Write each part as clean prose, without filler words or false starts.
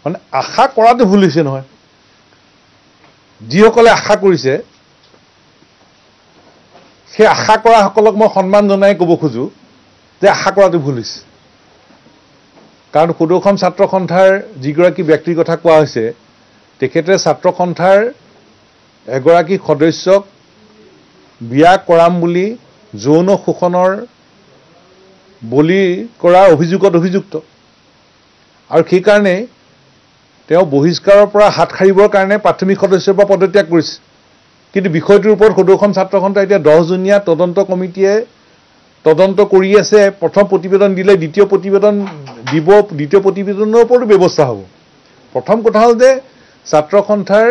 মানে আশা কৰাটো ভুল হৈছে নহয় যিসকলে আশা কৰিছে সেই আশা কৰাসকলক মই সন্মান জনাই ক'ব খোজো যে আশা কৰাটো ভুল হৈছে কাৰণ সদৌ অসম ছাত্ৰ সন্থাৰ যিগৰাকী ব্যক্তিৰ কথা কোৱা হৈছে তেখেতে ছাত্ৰ সন্থাৰ এগৰাকী সদস্যক বিয়া কৰাম বুলি যৌন শোষণৰ বলি কৰাৰ অভিযোগত অভিযুক্ত আৰু সেইকাৰণে তেওঁ বহিষ্কাৰৰ পৰা হাত সাৰিবৰ কাৰণে প্ৰাথমিক সদস্যৰ পৰা পদত্যাগ কৰিছে কিন্তু বিষয়টোৰ ওপৰত সদৌ অসম ছাত্ৰ সন্থা এতিয়া 10জনীয়া তদন্ত কমিটিয়ে তদন্ত কৰি আছে প্ৰথম প্ৰতিবেদন দিলে দ্বিতীয় প্ৰতিবেদন দিব দ্বিতীয় প্ৰতিবেদনৰ ওপৰতো ব্যৱস্থা হ'ব প্ৰথম কথা হ'ল যে ছাত্ৰ সন্থাৰ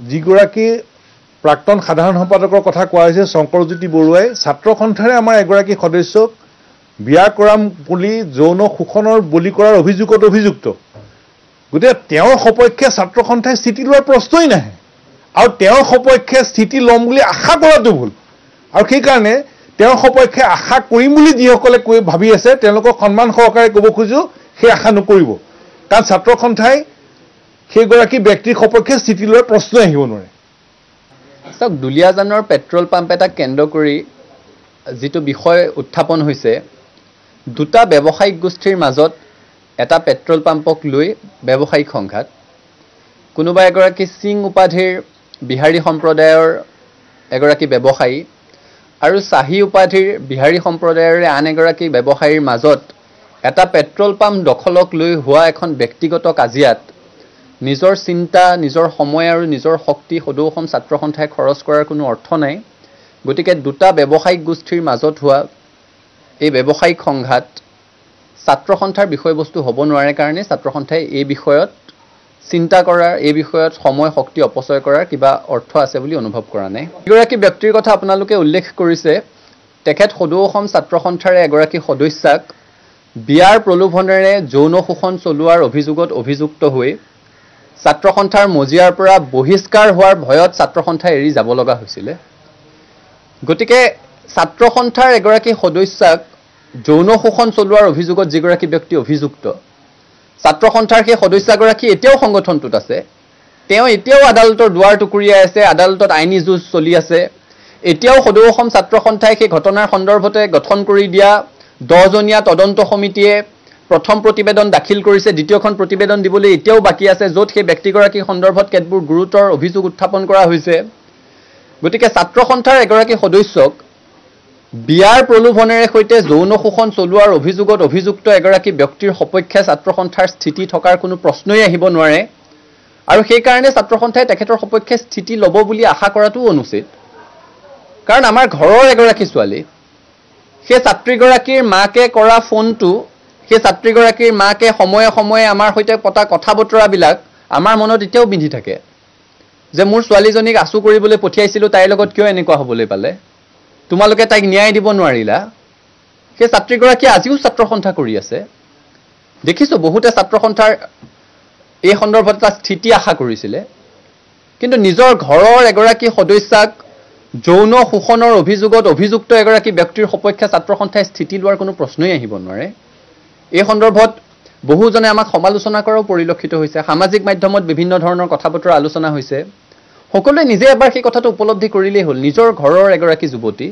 যিগৰাকী প্ৰাক্তন সাধাৰণ সম্পাদকৰ কথা কোৱা হৈছে শংকৰজ্যোতি বৰুৱাই ছাত্ৰ সন্থাৰে আমাৰ এগৰাকী সদস্যক বিয়া কৰাম বুলি যৌন শোষণৰ বলি কৰাৰ অভিযোগত অভিযুক্ত গতিকে তেওঁৰ সপক্ষে ছাত্ৰ সন্থাই স্থিতি লোৱাৰ প্ৰশ্নই নাহে আৰু তেওঁৰ সপক্ষে স্থিতি ল'ম বুলি আশা কৰাটো ভুল আৰু সেইকাৰণে তেওঁৰ সপক্ষে আশা কৰিম বুলি যিসকলে ভাবি আছে তেওঁলোকক সন্মান সহকাৰে ক'ব খোজো সেই আশা নকৰিব কাৰণ ছাত্ৰ সন্থাই সেইগৰাকী ব্যক্তিৰ সপক্ষে স্থিতি লোৱাৰ প্ৰশ্নই আহিব নোৱাৰে চাওক দুলীয়াজানৰ পেট্ৰল পাম্প এটা কেন্দ্ৰ কৰি যিটো বিষয় উত্থাপন হৈছে দুটা ব্যৱসায়িক গোষ্ঠীৰ মাজত এটা পেট্ৰল পাম্পক লৈ ব্যৱসায়িক সংঘাত কোনোবা এগৰাকী সিং উপাধিৰ বিহাৰী সম্প্ৰদায়ৰ এগৰাকী ব্যৱসায়ী আৰু চাহি উপাধিৰ বিহাৰী সম্প্ৰদায়ৰ আন এগৰাকী ব্যৱসায়ীৰ মাজত এটা পেট্ৰল পাম্প দখলক লৈ হোৱা এখন ব্যক্তিগত কাজিয়াত নিজৰ চিন্তা নিজৰ সময় আৰু নিজৰ শক্তি সদৌ অসম ছাত্ৰ সন্থাই খৰচ কৰাৰ কোনো অৰ্থ নাই গতিকে দুটা ব্যৱসায়িক গোষ্ঠীৰ মাজত হোৱা এই ব্যৱসায়িক সংঘাত ছাত্ৰ সন্থাৰ বিষয়বস্তু হ'ব নোৱাৰে কাৰণে ছাত্ৰ সন্থাই এই বিষয়ত চিন্তা কৰাৰ এই বিষয়ত সময় শক্তি অপচয় কৰাৰ কিবা অৰ্থ আছে বুলি অনুভৱ কৰা নাই এগৰাকী ব্যক্তিৰ কথা আপোনালোকে উল্লেখ কৰিছে তেখেত সদৌ অসম ছাত্ৰ সন্থাৰে এগৰাকী সদস্যাক বিয়াৰ প্ৰলোভনেৰে যৌন শোষণ চলোৱাৰ অভিযোগত অভিযুক্ত হৈ ছাত্ৰ সন্থাৰ মজিয়াৰ পৰা বহিষ্কাৰ হোৱাৰ ভয়ত ছাত্ৰ সন্থাই এৰি যাব লগা হৈছিলে গতিকে ছাত্ৰ সন্থাৰ এগৰাকী সদস্যাক যৌন শোষণ চলোৱাৰ অভিযোগত যিগৰাকী ব্যক্তি অভিযুক্ত ছাত্ৰ সন্থাৰ সেই সদস্যগৰাকী এতিয়াও সংগঠনটোত আছে তেওঁ এতিয়াও আদালতৰ দুৱাৰ টুকুৰিয়াই আছে আদালতত আইনী যুঁজ চলি আছে এতিয়াও সদৌ অসম ছাত্ৰ সন্থাই সেই ঘটনাৰ সন্দৰ্ভতে গঠন কৰি দিয়া 10জনীয়া তদন্ত সমিতিয়ে প্ৰথম প্ৰতিবেদন দাখিল কৰিছে দ্বিতীয়খন প্ৰতিবেদন দিবলৈ এতিয়াও বাকি আছে য'ত সেই ব্যক্তিগৰাকী সন্দৰ্ভত কেতবোৰ গুৰুতৰ অভিযোগ উত্থাপন কৰা হৈছে গতিকে ছাত্ৰ সন্থাৰ এগৰাকী সদস্যক বিয়াৰ প্ৰলোভনেৰে সৈতে যৌন শোষণ চলোৱাৰ অভিযোগত অভিযুক্ত এগৰাকী ব্যক্তিৰ সপক্ষে ছাত্ৰ সন্থাৰ স্থিতি থকাৰ কোনো প্ৰশ্নই আহিব নোৱাৰে আৰু সেই কাৰণে ছাত্ৰ সন্থাই তেখেতৰ সপক্ষে স্থিতি ল'ব বুলি আশা কৰাটো অনুচিত কাৰণ আমাৰ ঘৰৰ এগৰাকী ছোৱালী সেই ছাত্ৰীগৰাকীৰ মাকে কৰা ফোনটো সেই ছাত্ৰীগৰাকীৰ মাকে সময়ে সময়ে আমাৰ সৈতে পতা কথা বতৰাবিলাক আমাৰ মনত এতিয়াও বিন্ধি থাকে যে মোৰ ছোৱালীজনীক আচু কৰিবলৈ পঠিয়াইছিলোঁ তাইৰ লগত কিয় এনেকুৱা হ'বলৈ পালে তোমালোকে তাইক ন্যায় দিব নোৱাৰিলা সেই ছাত্ৰীগৰাকী আজিও ছাত্ৰ সন্থা কৰি আছে দেখিছোঁ বহুতে ছাত্ৰ সন্থাৰ এই সন্দৰ্ভত এটা স্থিতি আশা কৰিছিলে কিন্তু নিজৰ ঘৰৰ এগৰাকী সদস্যাক যৌন শোষণৰ অভিযোগত অভিযুক্ত এগৰাকী ব্যক্তিৰ সপক্ষে ছাত্ৰ সন্থাই স্থিতি লোৱাৰ কোনো প্ৰশ্নই আহিব নোৱাৰে এই সন্দৰ্ভত বহুজনে আমাক সমালোচনা কৰাও পৰিলক্ষিত হৈছে সামাজিক মাধ্যমত বিভিন্ন ধৰণৰ কথা বতৰা আলোচনা হৈছে সকলোৱে নিজে এবাৰ সেই কথাটো উপলব্ধি কৰিলেই হ'ল নিজৰ ঘৰৰ এগৰাকী যুৱতী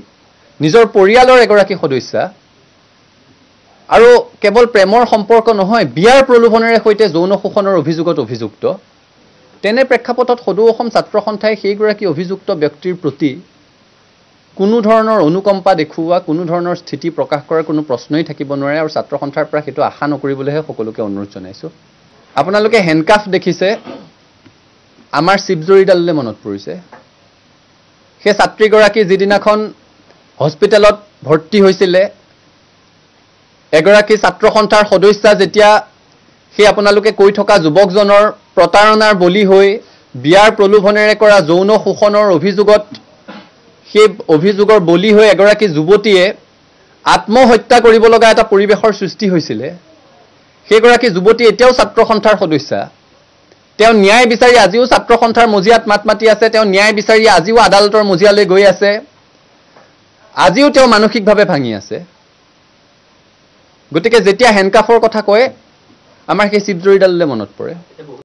নিজৰ পৰিয়ালৰ এগৰাকী সদস্যা আৰু কেৱল প্ৰেমৰ সম্পৰ্ক নহয় বিয়াৰ প্ৰলোভনেৰে সৈতে যৌন শোষণৰ অভিযোগত অভিযুক্ত তেনে প্ৰেক্ষাপটত সদৌ অসম ছাত্ৰ সন্থাই সেইগৰাকী অভিযুক্ত ব্যক্তিৰ প্ৰতি কোনো ধৰণৰ অনুকম্পা দেখুওৱা কোনো ধৰণৰ স্থিতি প্ৰকাশ কৰাৰ কোনো প্ৰশ্নই থাকিব নোৱাৰে আৰু ছাত্ৰ সন্থাৰ পৰা সেইটো আশা নকৰিবলৈহে সকলোকে অনুৰোধ জনাইছোঁ আপোনালোকে হেণ্ডকাফ দেখিছে আমাৰ শিৱজৰীডাললৈ মনত পৰিছে সেই ছাত্ৰীগৰাকী যিদিনাখন হস্পিটেলত ভৰ্তি হৈছিলে এগৰাকী ছাত্ৰ সন্থাৰ সদস্যা যেতিয়া সেই আপোনালোকে কৈ থকা যুৱকজনৰ প্ৰতাৰণাৰ বলি হৈ বিয়াৰ প্ৰলোভনেৰে কৰা যৌন শোষণৰ অভিযোগত সেই অভিযোগৰ বলি হৈ এগৰাকী যুৱতীয়ে আত্মহত্যা কৰিব লগা এটা পৰিৱেশৰ সৃষ্টি হৈছিলে সেইগৰাকী যুৱতী এতিয়াও ছাত্ৰ সন্থাৰ সদস্যা তেওঁ ন্যায় বিচাৰি আজিও ছাত্ৰ সন্থাৰ মজিয়াত মাত মাতি আছে তেওঁ ন্যায় বিচাৰি আজিও আদালতৰ মজিয়ালৈ গৈ আছে আজিও তেওঁ মানসিকভাৱে ভাঙি আছে গতিকে যেতিয়া হেণ্ডকাফৰ কথা কয় আমাৰ সেই চিপজৰীডাললৈ মনত পৰে।